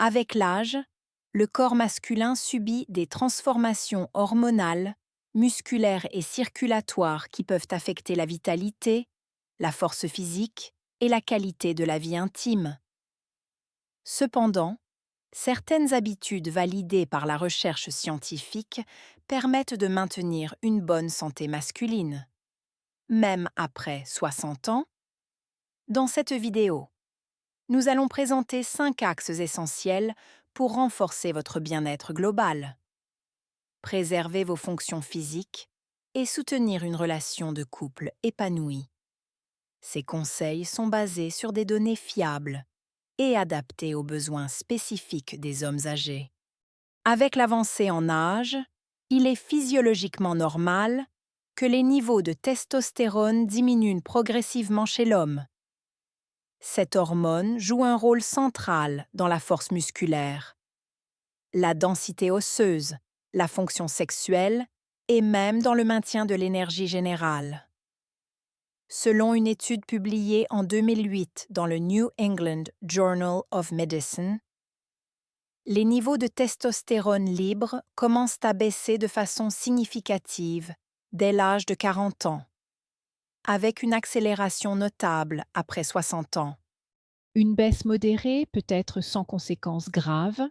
Avec l'âge, le corps masculin subit des transformations hormonales, musculaires et circulatoires qui peuvent affecter la vitalité, la force physique et la qualité de la vie intime. Cependant, certaines habitudes validées par la recherche scientifique permettent de maintenir une bonne santé masculine, même après 60 ans. Dans cette vidéo, nous allons présenter 5 axes essentiels pour renforcer votre bien-être global, préserver vos fonctions physiques et soutenir une relation de couple épanouie. Ces conseils sont basés sur des données fiables et adaptés aux besoins spécifiques des hommes âgés. Avec l'avancée en âge, il est physiologiquement normal que les niveaux de testostérone diminuent progressivement chez l'homme. Cette hormone joue un rôle central dans la force musculaire, la densité osseuse, la fonction sexuelle et même dans le maintien de l'énergie générale. Selon une étude publiée en 2008 dans le New England Journal of Medicine, les niveaux de testostérone libre commencent à baisser de façon significative dès l'âge de 40 ans, avec une accélération notable après 60 ans. Une baisse modérée peut être sans conséquences graves,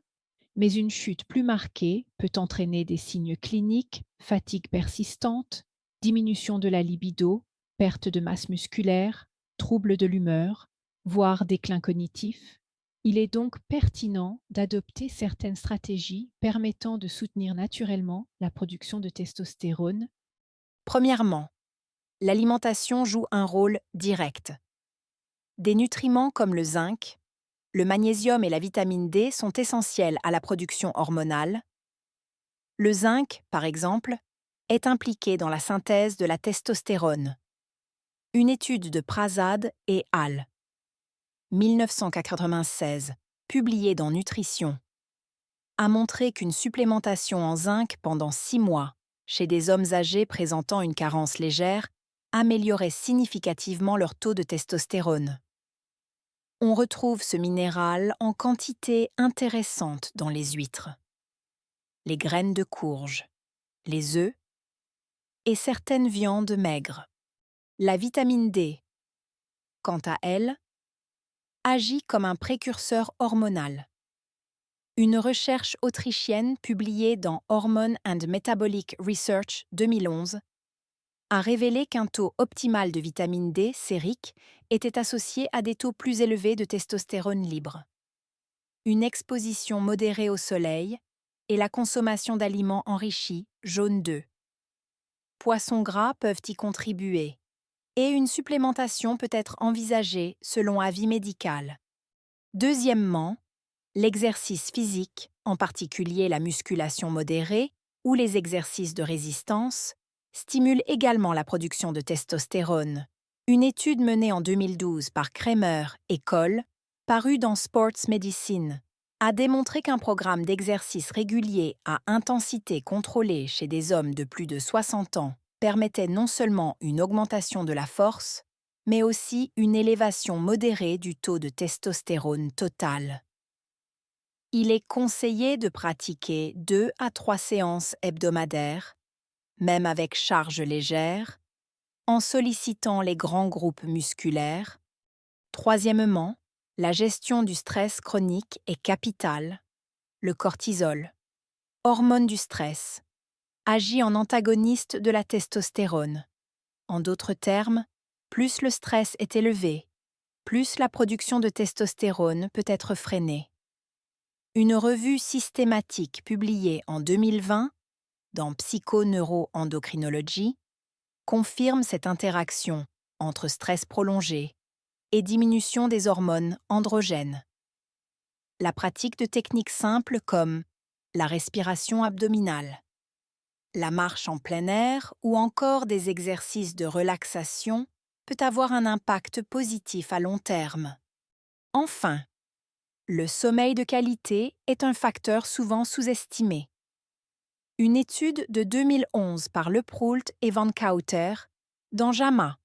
mais une chute plus marquée peut entraîner des signes cliniques, fatigue persistante, diminution de la libido, perte de masse musculaire, troubles de l'humeur, voire déclin cognitif. Il est donc pertinent d'adopter certaines stratégies permettant de soutenir naturellement la production de testostérone. Premièrement, l'alimentation joue un rôle direct. Des nutriments comme le zinc, le magnésium et la vitamine D sont essentiels à la production hormonale. Le zinc, par exemple, est impliqué dans la synthèse de la testostérone. Une étude de Prasad et al. 1996, publiée dans Nutrition, a montré qu'une supplémentation en zinc pendant 6 mois chez des hommes âgés présentant une carence légère améliorait significativement leur taux de testostérone. On retrouve ce minéral en quantité intéressante dans les huîtres, les graines de courge, les œufs et certaines viandes maigres. La vitamine D, quant à elle, agit comme un précurseur hormonal. Une recherche autrichienne publiée dans Hormone and Metabolic Research 2011 a révélé qu'un taux optimal de vitamine D sérique était associé à des taux plus élevés de testostérone libre. Une exposition modérée au soleil et la consommation d'aliments enrichis, jaune d'œufs. Poissons gras peuvent y contribuer, et une supplémentation peut être envisagée selon avis médical. Deuxièmement, l'exercice physique, en particulier la musculation modérée ou les exercices de résistance, stimule également la production de testostérone. Une étude menée en 2012 par Kramer et Cole, parue dans Sports Medicine, a démontré qu'un programme d'exercice régulier à intensité contrôlée chez des hommes de plus de 60 ans permettait non seulement une augmentation de la force, mais aussi une élévation modérée du taux de testostérone total. Il est conseillé de pratiquer 2 à 3 séances hebdomadaires, même avec charge légère, en sollicitant les grands groupes musculaires. Troisièmement, la gestion du stress chronique est capitale. Le cortisol, hormone du stress, agit en antagoniste de la testostérone. En d'autres termes, plus le stress est élevé, plus la production de testostérone peut être freinée. Une revue systématique publiée en 2020 dans Psychoneuroendocrinology confirme cette interaction entre stress prolongé et diminution des hormones androgènes. La pratique de techniques simples comme la respiration abdominale, la marche en plein air ou encore des exercices de relaxation peut avoir un impact positif à long terme. Enfin, le sommeil de qualité est un facteur souvent sous-estimé. Une étude de 2011 par Leproult et Van Cauter dans JAMA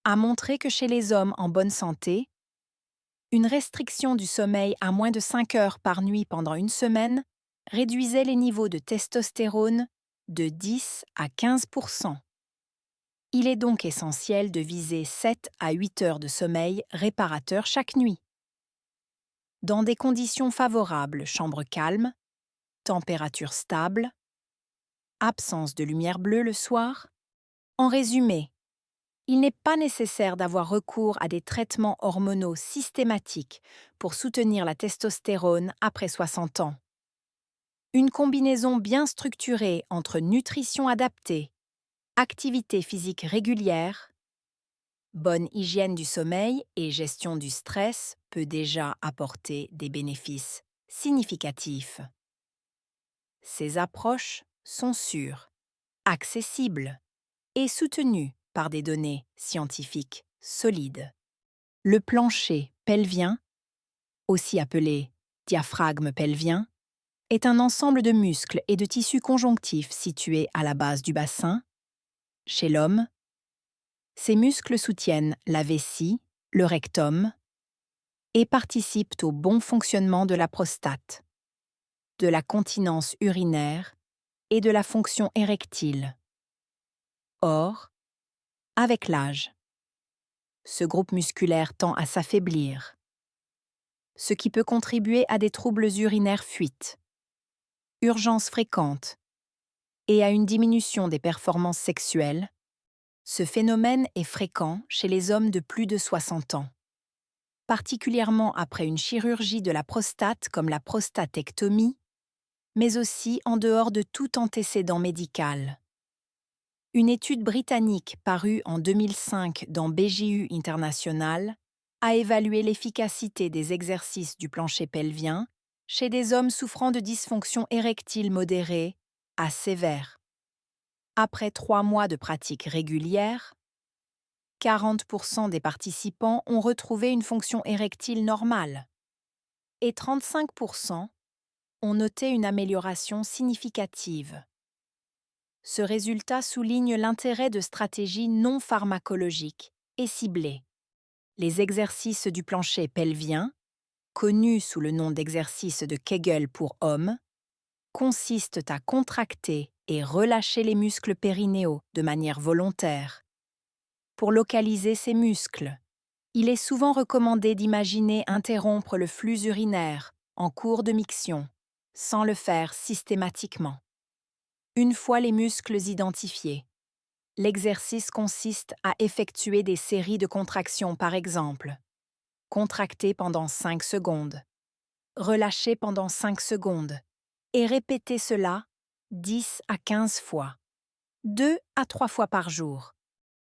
a montré que chez les hommes en bonne santé, Une restriction du sommeil à moins de 5 heures par nuit pendant une semaine réduisait les niveaux de testostérone de 10 à 15%. Il est donc essentiel de viser 7 à 8 heures de sommeil réparateur chaque nuit. Dans des conditions favorables, chambre calme, température stable, absence de lumière bleue le soir. En résumé, il n'est pas nécessaire d'avoir recours à des traitements hormonaux systématiques pour soutenir la testostérone après 60 ans. Une combinaison bien structurée entre nutrition adaptée, activité physique régulière, bonne hygiène du sommeil et gestion du stress peut déjà apporter des bénéfices significatifs. Ces approches sont sûres, accessibles et soutenues par des données scientifiques solides. Le plancher pelvien, aussi appelé diaphragme pelvien, est un ensemble de muscles et de tissus conjonctifs situés à la base du bassin. Chez l'homme, ces muscles soutiennent la vessie, le rectum et participent au bon fonctionnement de la prostate, de la continence urinaire et de la fonction érectile. Or, avec l'âge, ce groupe musculaire tend à s'affaiblir, ce qui peut contribuer à des troubles urinaires fuites, urgences fréquentes et à une diminution des performances sexuelles. Ce phénomène est fréquent chez les hommes de plus de 60 ans, particulièrement après une chirurgie de la prostate comme la prostatectomie, mais aussi en dehors de tout antécédent médical. Une étude britannique parue en 2005 dans BJU International a évalué l'efficacité des exercices du plancher pelvien chez des hommes souffrant de dysfonction érectile modérée à sévère. Après 3 mois de pratique régulière, 40% des participants ont retrouvé une fonction érectile normale et 35% ont noté une amélioration significative. Ce résultat souligne l'intérêt de stratégies non pharmacologiques et ciblées. Les exercices du plancher pelvien, connus sous le nom d'exercices de Kegel pour hommes, consistent à contracter et relâcher les muscles périnéaux de manière volontaire. Pour localiser ces muscles, il est souvent recommandé d'imaginer interrompre le flux urinaire en cours de miction, sans le faire systématiquement. Une fois les muscles identifiés, l'exercice consiste à effectuer des séries de contractions par exemple. Contracter pendant 5 secondes, relâcher pendant 5 secondes et répéter cela 10 à 15 fois, 2 à 3 fois par jour.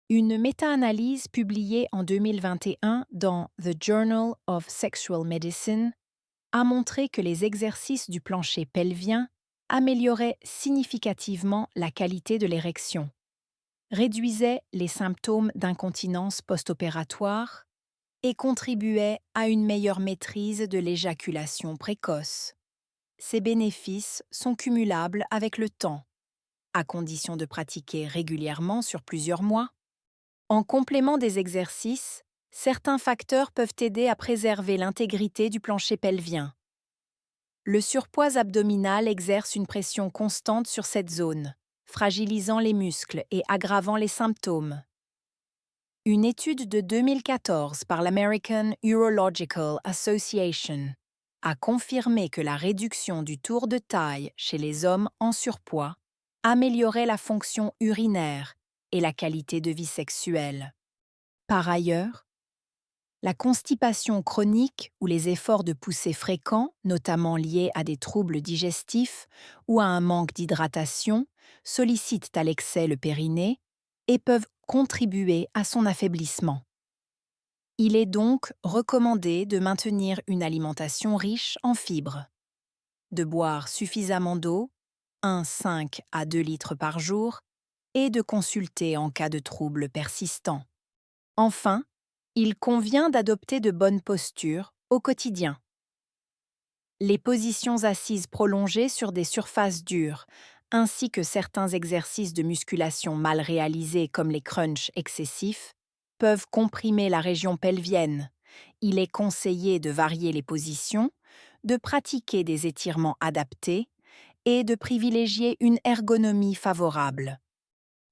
Une méta-analyse publiée en 2021 dans The Journal of Sexual Medicine a montré que les exercices du plancher pelvien amélioraient significativement la qualité de l'érection, réduisaient les symptômes d'incontinence post-opératoire et contribuaient à une meilleure maîtrise de l'éjaculation précoce. Ces bénéfices sont cumulables avec le temps, à condition de pratiquer régulièrement sur plusieurs mois. En complément des exercices, certains facteurs peuvent aider à préserver l'intégrité du plancher pelvien. Le surpoids abdominal exerce une pression constante sur cette zone, fragilisant les muscles et aggravant les symptômes. Une étude de 2014 par l'American Urological Association a confirmé que la réduction du tour de taille chez les hommes en surpoids améliorait la fonction urinaire et la qualité de vie sexuelle. Par ailleurs, la constipation chronique ou les efforts de poussée fréquents, notamment liés à des troubles digestifs ou à un manque d'hydratation, sollicitent à l'excès le périnée et peuvent contribuer à son affaiblissement. Il est donc recommandé de maintenir une alimentation riche en fibres, de boire suffisamment d'eau, 1,5 à 2 litres par jour, et de consulter en cas de troubles persistants. Enfin, il convient d'adopter de bonnes postures au quotidien. Les positions assises prolongées sur des surfaces dures, ainsi que certains exercices de musculation mal réalisés comme les crunchs excessifs, peuvent comprimer la région pelvienne Il est conseillé de varier les positions, de pratiquer des étirements adaptés et de privilégier une ergonomie favorable.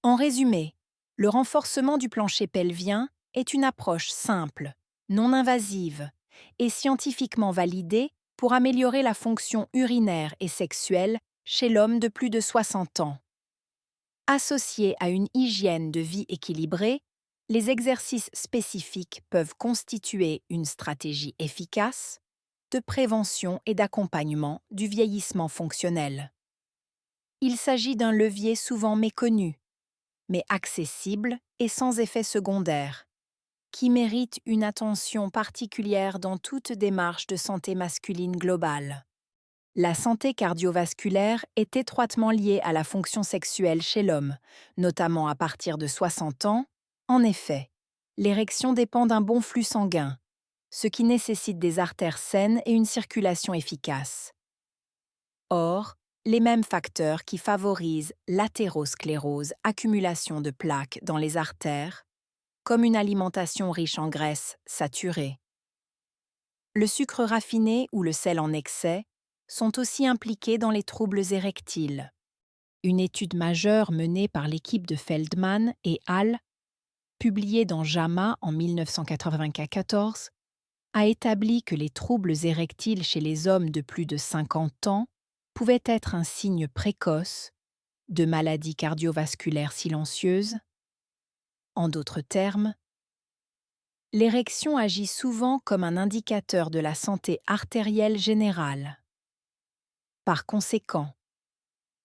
En résumé, le renforcement du plancher pelvien est une approche simple, non invasive et scientifiquement validée pour améliorer la fonction urinaire et sexuelle chez l'homme de plus de 60 ans. Associés à une hygiène de vie équilibrée, les exercices spécifiques peuvent constituer une stratégie efficace de prévention et d'accompagnement du vieillissement fonctionnel. Il s'agit d'un levier souvent méconnu, mais accessible et sans effet secondaire, qui mérite une attention particulière dans toute démarche de santé masculine globale. La santé cardiovasculaire est étroitement liée à la fonction sexuelle chez l'homme, notamment à partir de 60 ans. En effet, l'érection dépend d'un bon flux sanguin, ce qui nécessite des artères saines et une circulation efficace. Or, les mêmes facteurs qui favorisent l'athérosclérose, accumulation de plaques dans les artères, comme une alimentation riche en graisses saturées. Le sucre raffiné ou le sel en excès sont aussi impliqués dans les troubles érectiles. Une étude majeure menée par l'équipe de Feldman et Hall, publiée dans JAMA en 1994, a établi que les troubles érectiles chez les hommes de plus de 50 ans pouvaient être un signe précoce de maladies cardiovasculaires silencieuses. En d'autres termes, l'érection agit souvent comme un indicateur de la santé artérielle générale. Par conséquent,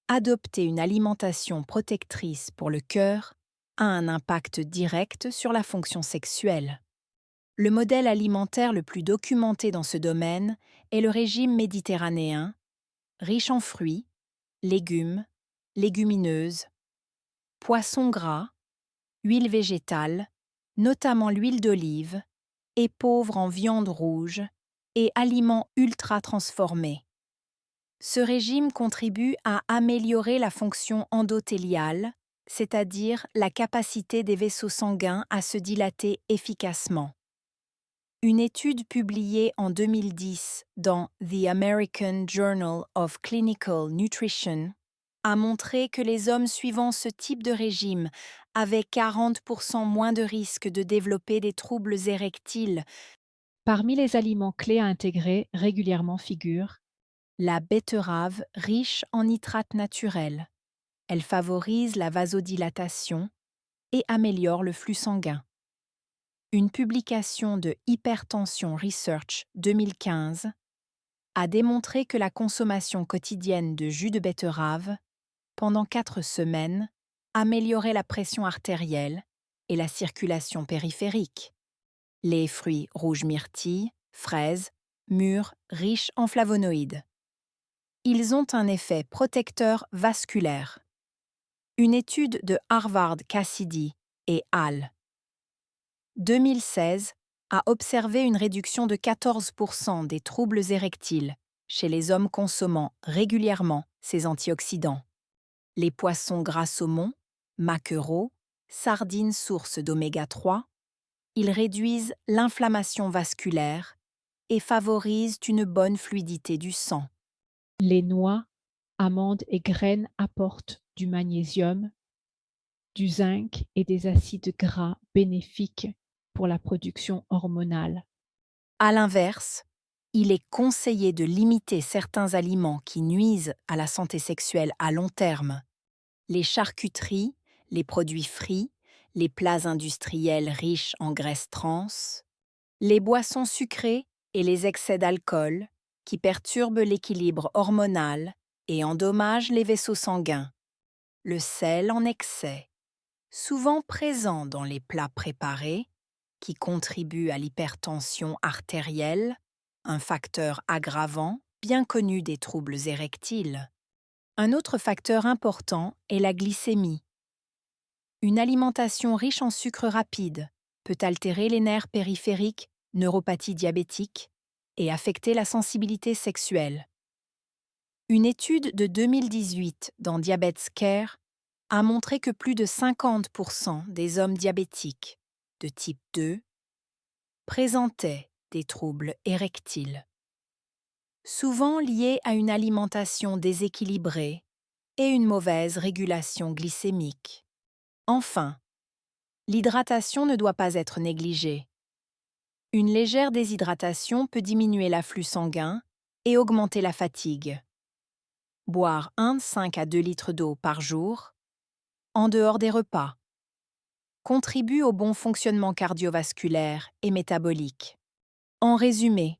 adopter une alimentation protectrice pour le cœur a un impact direct sur la fonction sexuelle. Le modèle alimentaire le plus documenté dans ce domaine est le régime méditerranéen, riche en fruits, légumes, légumineuses, poissons gras, huiles végétales, notamment l'huile d'olive, et pauvre en viande rouge et aliments ultra transformés. Ce régime contribue à améliorer la fonction endothéliale, c'est-à-dire la capacité des vaisseaux sanguins à se dilater efficacement. Une étude publiée en 2010 dans The American Journal of Clinical Nutrition a montré que les hommes suivant ce type de régime avaient 40% moins de risque de développer des troubles érectiles. Parmi les aliments clés à intégrer régulièrement figurent La betterave riche en nitrates naturels. Elle favorise la vasodilatation et améliore le flux sanguin. Une publication de Hypertension Research 2015 a démontré que la consommation quotidienne de jus de betterave pendant 4 semaines améliorait la pression artérielle et la circulation périphérique. Les fruits rouges myrtilles, fraises, mûrs, riches en flavonoïdes. Ils ont un effet protecteur vasculaire. Une étude de Harvard Cassidy et al. 2016 a observé une réduction de 14% des troubles érectiles chez les hommes consommant régulièrement ces antioxydants. Les poissons gras saumon, maquereaux, sardines sources d'oméga 3, ils réduisent l'inflammation vasculaire et favorisent une bonne fluidité du sang. les noix, amandes et graines apportent du magnésium, du zinc et des acides gras bénéfiques pour la production hormonale. À l'inverse, il est conseillé de limiter certains aliments qui nuisent à la santé sexuelle à long terme. Les charcuteries, les produits frits, les plats industriels riches en graisses trans, les boissons sucrées et les excès d'alcool qui perturbent l'équilibre hormonal et endommagent les vaisseaux sanguins. Le sel en excès, souvent présent dans les plats préparés, qui contribue à l'hypertension artérielle, un facteur aggravant bien connu des troubles érectiles. Un autre facteur important est la glycémie. Une alimentation riche en sucre rapide peut altérer les nerfs périphériques, neuropathie diabétique et affecter la sensibilité sexuelle. Une étude de 2018 dans Diabetes Care a montré que plus de 50% des hommes diabétiques de type 2 présentaient des troubles érectiles, souvent liés à une alimentation déséquilibrée et une mauvaise régulation glycémique. Enfin, l'hydratation ne doit pas être négligée. Une légère déshydratation peut diminuer l'afflux sanguin et augmenter la fatigue. Boire 5 à 2 litres d'eau par jour, en dehors des repas, contribue au bon fonctionnement cardiovasculaire et métabolique. En résumé,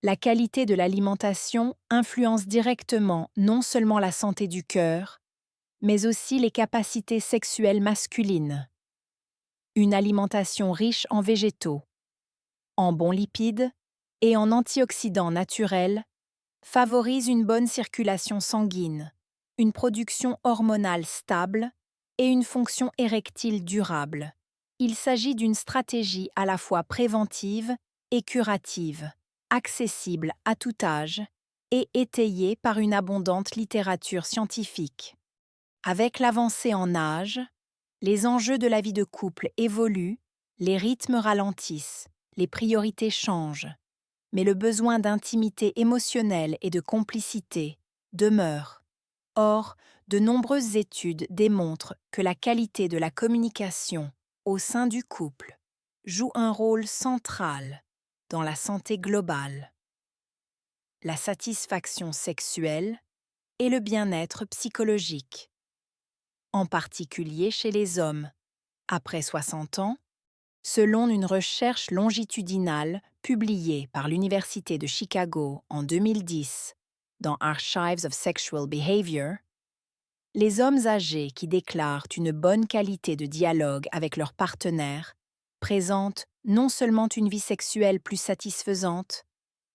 la qualité de l'alimentation influence directement non seulement la santé du cœur, mais aussi les capacités sexuelles masculines. Une alimentation riche en végétaux, en bons lipides et en antioxydants naturels favorise une bonne circulation sanguine, une production hormonale stable et une fonction érectile durable. Il s'agit d'une stratégie à la fois préventive et curative, accessible à tout âge et étayée par une abondante littérature scientifique. Avec l'avancée en âge, les enjeux de la vie de couple évoluent, les rythmes ralentissent, les priorités changent, mais le besoin d'intimité émotionnelle et de complicité demeure. Or, de nombreuses études démontrent que la qualité de la communication au sein du couple joue un rôle central dans la santé globale, la satisfaction sexuelle et le bien-être psychologique, en particulier chez les hommes. Après 60 ans, selon une recherche longitudinale publiée par l'Université de Chicago en 2010 dans Archives of Sexual Behavior, les hommes âgés qui déclarent une bonne qualité de dialogue avec leur partenaire présentent non seulement une vie sexuelle plus satisfaisante,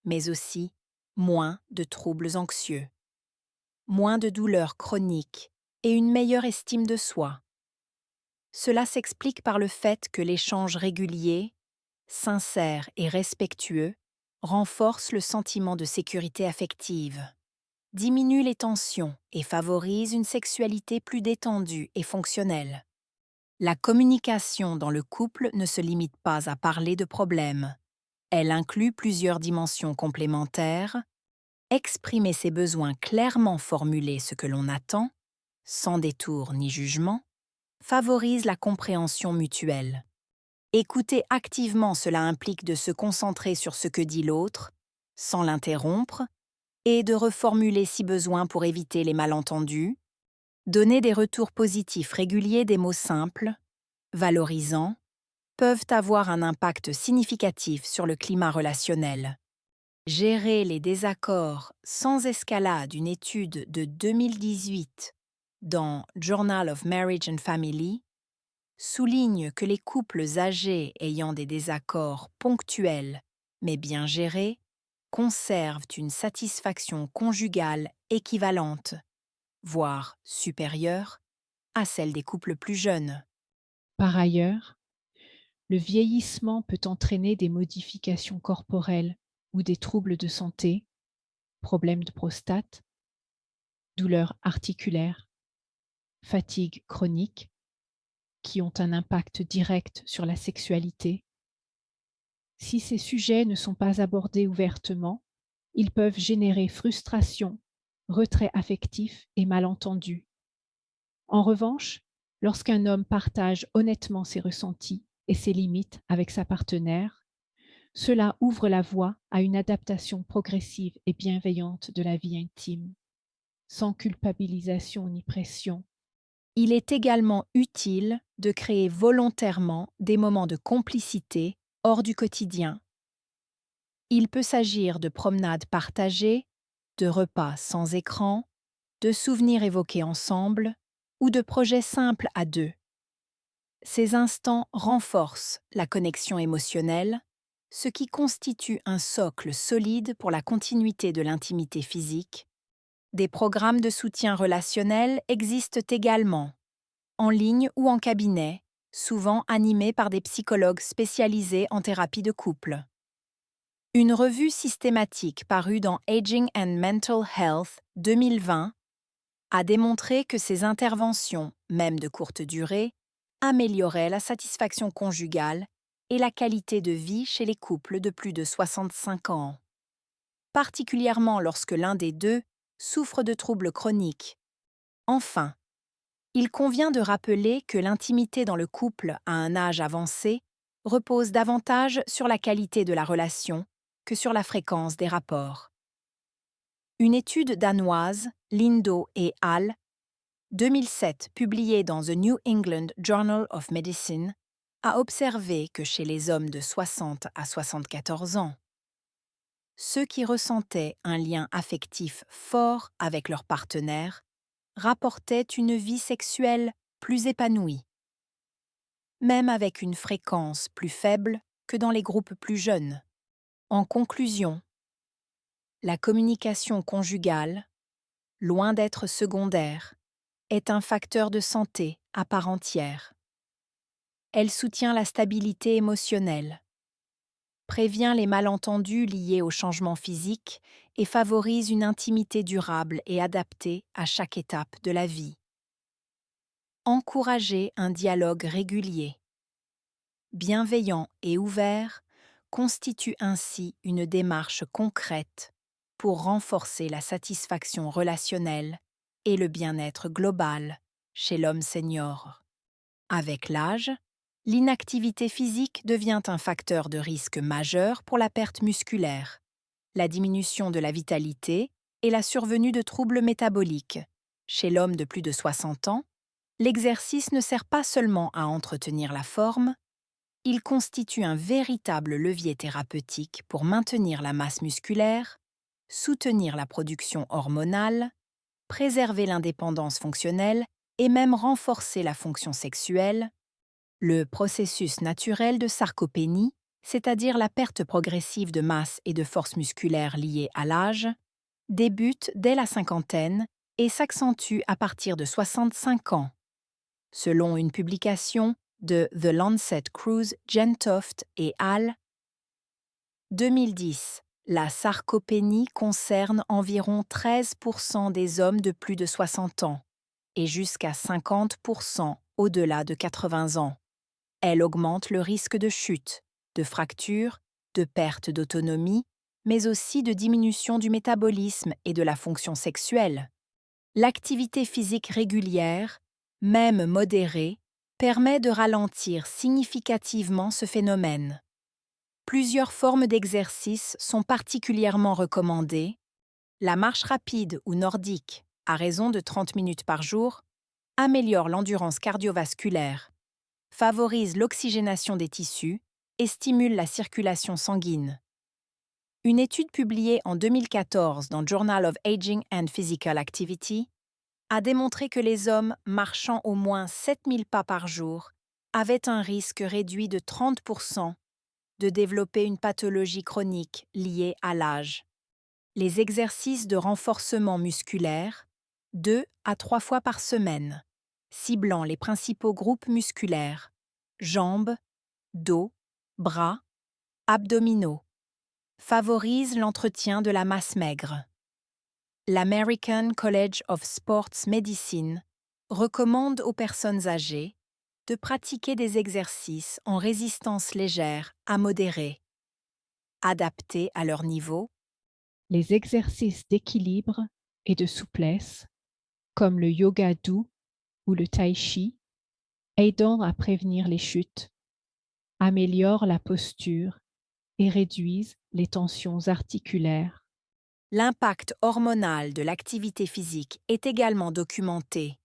mais aussi moins de troubles anxieux, moins de douleurs chroniques et une meilleure estime de soi. Cela s'explique par le fait que l'échange régulier, sincère et respectueux renforce le sentiment de sécurité affective, diminue les tensions et favorise une sexualité plus détendue et fonctionnelle. La communication dans le couple ne se limite pas à parler de problèmes. Elle inclut plusieurs dimensions complémentaires: exprimer ses besoins clairement, formuler ce que l'on attend, sans détour ni jugement, favorise la compréhension mutuelle. Écouter activement, cela implique de se concentrer sur ce que dit l'autre, sans l'interrompre, et de reformuler si besoin pour éviter les malentendus. Donner des retours positifs réguliers des mots simples, valorisants, peuvent avoir un impact significatif sur le climat relationnel. Gérer les désaccords sans escalade, une étude de 2018 dans Journal of Marriage and Family, souligne que les couples âgés ayant des désaccords ponctuels mais bien gérés conservent une satisfaction conjugale équivalente, voire supérieure, à celle des couples plus jeunes. Par ailleurs, le vieillissement peut entraîner des modifications corporelles ou des troubles de santé, problèmes de prostate, douleurs articulaires, fatigue chronique, qui ont un impact direct sur la sexualité. Si ces sujets ne sont pas abordés ouvertement, ils peuvent générer frustration, retrait affectif et malentendus. En revanche, lorsqu'un homme partage honnêtement ses ressentis et ses limites avec sa partenaire, cela ouvre la voie à une adaptation progressive et bienveillante de la vie intime, sans culpabilisation ni pression. Il est également utile de créer volontairement des moments de complicité hors du quotidien. Il peut s'agir de promenades partagées, de repas sans écran, de souvenirs évoqués ensemble ou de projets simples à deux. Ces instants renforcent la connexion émotionnelle, ce qui constitue un socle solide pour la continuité de l'intimité physique. Des programmes de soutien relationnel existent également, en ligne ou en cabinet, souvent animés par des psychologues spécialisés en thérapie de couple. Une revue systématique parue dans Aging and Mental Health 2020 a démontré que ces interventions, même de courte durée, amélioraient la satisfaction conjugale et la qualité de vie chez les couples de plus de 65 ans, particulièrement lorsque l'un des deux souffre de troubles chroniques. Enfin, il convient de rappeler que l'intimité dans le couple à un âge avancé repose davantage sur la qualité de la relation que sur la fréquence des rapports. Une étude danoise, Lindo et al. 2007, publiée dans The New England Journal of Medicine, a observé que chez les hommes de 60 à 74 ans, ceux qui ressentaient un lien affectif fort avec leur partenaire rapportaient une vie sexuelle plus épanouie, même avec une fréquence plus faible que dans les groupes plus jeunes. En conclusion, la communication conjugale, loin d'être secondaire, est un facteur de santé à part entière. Elle soutient la stabilité émotionnelle, prévient les malentendus liés au changement physique et favorise une intimité durable et adaptée à chaque étape de la vie. Encourager un dialogue régulier, bienveillant et ouvert constitue ainsi une démarche concrète pour renforcer la satisfaction relationnelle et le bien-être global chez l'homme senior. Avec l'âge, l'inactivité physique devient un facteur de risque majeur pour la perte musculaire, la diminution de la vitalité et la survenue de troubles métaboliques. Chez l'homme de plus de 60 ans, l'exercice ne sert pas seulement à entretenir la forme, il constitue un véritable levier thérapeutique pour maintenir la masse musculaire, soutenir la production hormonale, préserver l'indépendance fonctionnelle et même renforcer la fonction sexuelle. Le processus naturel de sarcopénie, c'est-à-dire la perte progressive de masse et de force musculaire liée à l'âge, débute dès la cinquantaine et s'accentue à partir de 65 ans. Selon une publication de The Lancet Kruse, Gentoft et al. 2010, la sarcopénie concerne environ 13% des hommes de plus de 60 ans et jusqu'à 50% au-delà de 80 ans. Elle augmente le risque de chute, de fracture, de perte d'autonomie, mais aussi de diminution du métabolisme et de la fonction sexuelle. L'activité physique régulière, même modérée, permet de ralentir significativement ce phénomène. Plusieurs formes d'exercice sont particulièrement recommandées. La marche rapide ou nordique, à raison de 30 minutes par jour, améliore l'endurance cardiovasculaire, favorise l'oxygénation des tissus et stimule la circulation sanguine. Une étude publiée en 2014 dans Journal of Aging and Physical Activity a démontré que les hommes marchant au moins 7000 pas par jour avaient un risque réduit de 30% de développer une pathologie chronique liée à l'âge. Les exercices de renforcement musculaire, 2 à 3 fois par semaine, ciblant les principaux groupes musculaires, jambes, dos, bras, abdominaux, favorisent l'entretien de la masse maigre. L'American College of Sports Medicine recommande aux personnes âgées de pratiquer des exercices en résistance légère à modérée, adaptés à leur niveau. Les exercices d'équilibre et de souplesse, comme le yoga doux ou le tai chi, aident à prévenir les chutes, améliorent la posture et réduisent les tensions articulaires. L'impact hormonal de l'activité physique est également documenté.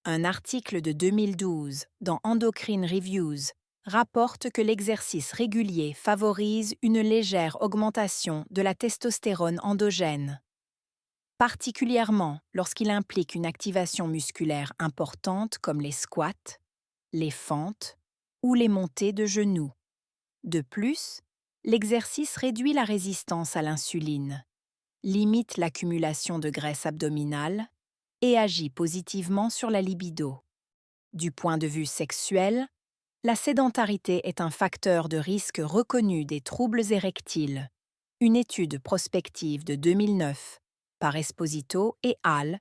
Un article de 2012 dans Endocrine Reviews rapporte que l'exercice régulier favorise une légère augmentation de la testostérone endogène, particulièrement lorsqu'il implique une activation musculaire importante comme les squats, les fentes ou les montées de genoux. De plus, l'exercice réduit la résistance à l'insuline, limite l'accumulation de graisse abdominale et agit positivement sur la libido. Du point de vue sexuel, la sédentarité est un facteur de risque reconnu des troubles érectiles. Une étude prospective de 2009 par Esposito et al.,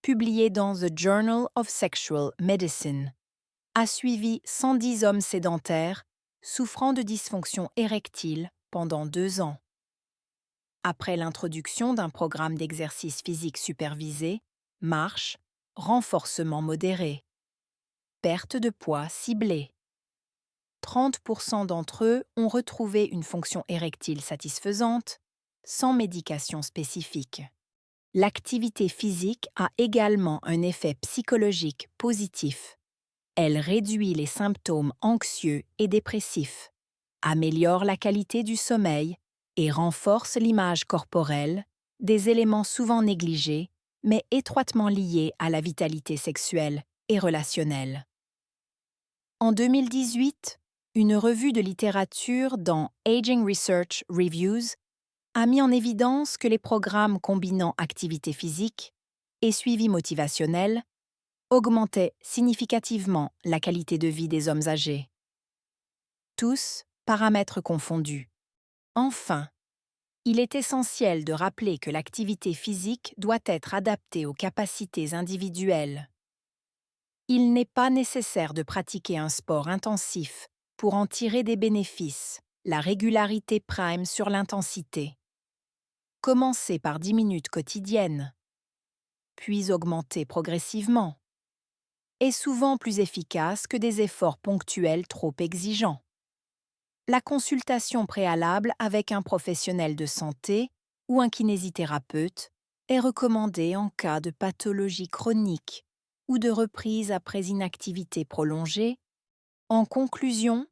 publiée dans The Journal of Sexual Medicine, a suivi 110 hommes sédentaires souffrant de dysfonction érectile pendant 2 ans. Après l'introduction d'un programme d'exercice physique supervisé, marche, renforcement modéré, perte de poids ciblée. 30% d'entre eux ont retrouvé une fonction érectile satisfaisante, sans médication spécifique. L'activité physique a également un effet psychologique positif. Elle réduit les symptômes anxieux et dépressifs, améliore la qualité du sommeil et renforce l'image corporelle, des éléments souvent négligés, mais étroitement liés à la vitalité sexuelle et relationnelle. En 2018, une revue de littérature dans Aging Research Reviews a mis en évidence que les programmes combinant activité physique et suivi motivationnel augmentaient significativement la qualité de vie des hommes âgés. Tous paramètres confondus. Enfin, il est essentiel de rappeler que l'activité physique doit être adaptée aux capacités individuelles. Il n'est pas nécessaire de pratiquer un sport intensif pour en tirer des bénéfices. La régularité prime sur l'intensité. Commencez par 10 minutes quotidiennes, puis augmentez progressivement, est souvent plus efficace que des efforts ponctuels trop exigeants. La consultation préalable avec un professionnel de santé ou un kinésithérapeute est recommandée en cas de pathologie chronique ou de reprise après inactivité prolongée. En conclusion,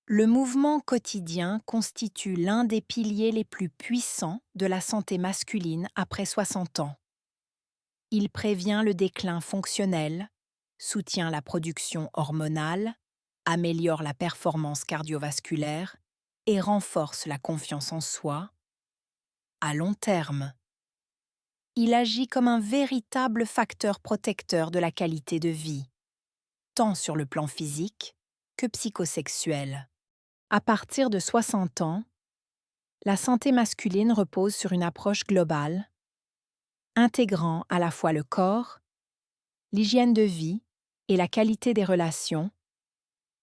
le mouvement quotidien constitue l'un des piliers les plus puissants de la santé masculine après 60 ans. Il prévient le déclin fonctionnel, soutient la production hormonale, améliore la performance cardiovasculaire et renforce la confiance en soi. À long terme, il agit comme un véritable facteur protecteur de la qualité de vie, tant sur le plan physique que psychosexuel. À partir de 60 ans, la santé masculine repose sur une approche globale, intégrant à la fois le corps, l'hygiène de vie et la qualité des relations.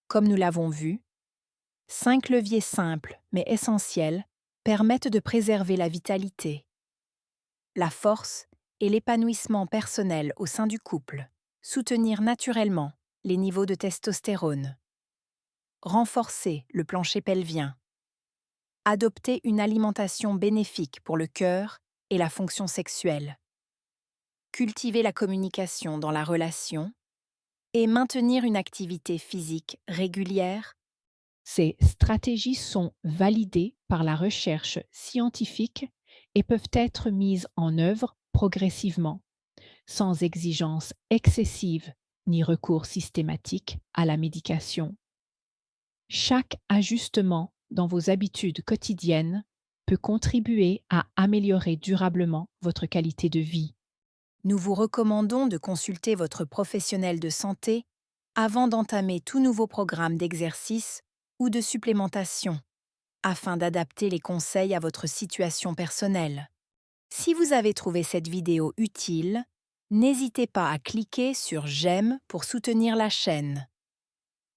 Comme nous l'avons vu, 5 leviers simples mais essentiels permettent de préserver la vitalité, la force et l'épanouissement personnel au sein du couple, soutenir naturellement les niveaux de testostérone, renforcer le plancher pelvien, adopter une alimentation bénéfique pour le cœur et la fonction sexuelle, cultiver la communication dans la relation et maintenir une activité physique régulière. Ces stratégies sont validées par la recherche scientifique et peuvent être mises en œuvre progressivement, sans exigence excessive ni recours systématique à la médication. Chaque ajustement dans vos habitudes quotidiennes peut contribuer à améliorer durablement votre qualité de vie. Nous vous recommandons de consulter votre professionnel de santé avant d'entamer tout nouveau programme d'exercice ou de supplémentation, afin d'adapter les conseils à votre situation personnelle. Si vous avez trouvé cette vidéo utile, n'hésitez pas à cliquer sur J'aime pour soutenir la chaîne.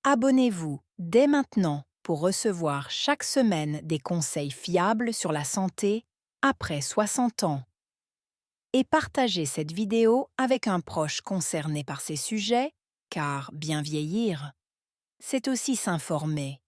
Abonnez-vous dès maintenant pour recevoir chaque semaine des conseils fiables sur la santé après 60 ans. Et partagez cette vidéo avec un proche concerné par ces sujets, car bien vieillir, c'est aussi s'informer.